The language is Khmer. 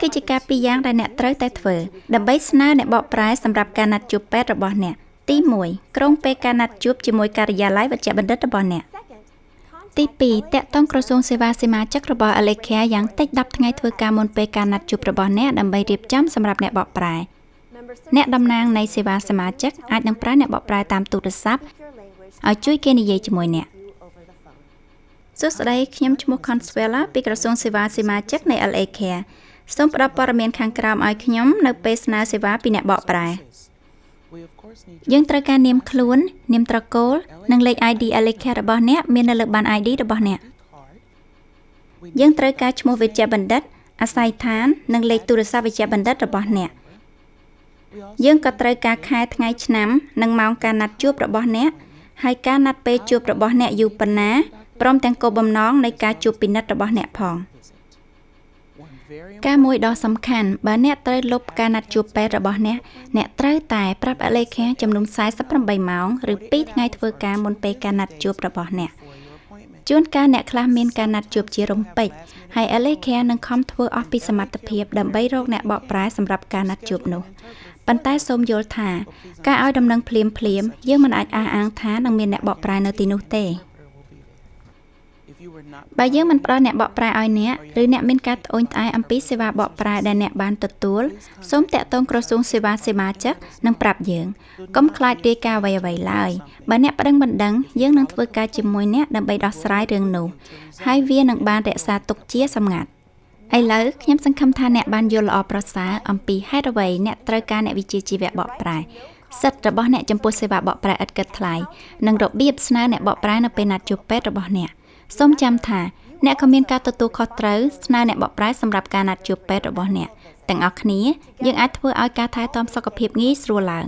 គឺជាការពីរយ៉ាងដែលអ្នកត្រូវតែធ្វើដើម្បីស្នើអ្នកបកប្រែសម្រាប់ការណាត់ជួបពេទ្យរបស់អ្នកទី1ក្រុងពេលការណាត់ជួបជាមួយការិយាល័យវេជ្ជបណ្ឌិតរបស់អ្នកទី2តាក់ទងក្រសួងសេវាសមាជិករបស់ Alekea យ៉ាងតិច10ថ្ងៃធ្វើការមុនពេលការណាត់ជួបរបស់អ្នកដើម្បីរៀបចំសម្រាប់អ្នកបកប្រែអ្នកតំណាងនៃសេវាសមាជិកអាចនឹងប្រើអ្នកបកប្រែតាមទូរស័ព្ទឲ្យជួយគេនិយាយជាមួយអ្នកសួស្តីខ្ញុំឈ្មោះ Consuela ពីក្រសួងសេវាសមាជិកនៃ Alekea សូមផ្ដល់ព័ត៌មានខាងក្រោមឲ្យខ្ញុំនៅពេលស្នើសេវាពីអ្នកបកប្រែយើងត្រូវការនាមខ្លួននាមត្រកូលនិងលេខ ID Alekea របស់អ្នកមាននៅលើប័ណ្ណ ID របស់អ្នកយើងត្រូវការឈ្មោះវេជ្ជបណ្ឌិតអាស័យដ្ឋាននិងលេខទូរស័ព្ទវេជ្ជបណ្ឌិតរបស់អ្នកយើងក៏ត្រូវការខែថ្ងៃឆ្នាំនិងម៉ោងការណាត់ជួបរបស់អ្នកហើយការណាត់ពេលជួបរបស់អ្នកយូរប៉ុណ្ណាព្រមទាំងគោលបំណងនៃការជួបពិនិត្យរបស់អ្នកផងការមួយដ៏សំខាន់បើអ្នកត្រូវលុបការណាត់ជួបពេទ្យរបស់អ្នកត្រូវតែប្រាប់ Alekea ចំនួន48ម៉ោងឬ2ថ្ងៃធ្វើការមុនពេលការណាត់ជួបរបស់អ្នកជួនកាលអ្នកខ្លះមានការណាត់ជួបជារំពេចហើយ Alekea នឹងខំធ្វើអស់ពីសមត្ថភាពដើម្បីរកអ្នកបកប្រែសម្រាប់ការណាត់ជួបនោះប៉ុន្តែសូមយល់ថាការឲ្យដំណឹងភ្លាមយើងមិនអាចអះអាងថានឹងមានអ្នកបកប្រែនៅទីនោះទេបើយើងមិនផ្ដល់អ្នកបកប្រែឲ្យអ្នកឬអ្នកមានការត្អូញត្អែអំពីសេវាបកប្រែដែលអ្នកបានទទួលសូមតាក់ទងក្រសួងសេវាសមាជិកនិងប្រាប់យើងកុំខ្លាចរាយការណ៍អ្វីៗឡើយបើអ្នកប្តឹងមិនដឹងយើងនឹងធ្វើការជាមួយអ្នកដើម្បីដោះស្រាយរឿងនោះហើយវានឹងបានរក្សាទុកជាសម្ងាត់ឥឡូវខ្ញុំសង្ឃឹមថាអ្នកបានយល់ល្អប្រសើរអំពីហេតុអ្វីអ្នកត្រូវការអ្នកវិជ្ជាជីវៈបកប្រែសិទ្ធិរបស់អ្នកចំពោះសេវាបកប្រែឥតគិតថ្លៃនិងរបៀបស្នើអ្នកបកប្រែនៅពេលណាត់ជួបពេទ្យរបស់អ្នកសូមចាំថាអ្នកក៏មានការទទួលខុសត្រូវស្នើអ្នកបកប្រែសម្រាប់ការណាត់ជួបពេទ្យរបស់អ្នកទាំងអស់គ្នាយើងអាចធ្វើឲ្យការថែទាំសុខភាពងាយស្រួលឡើង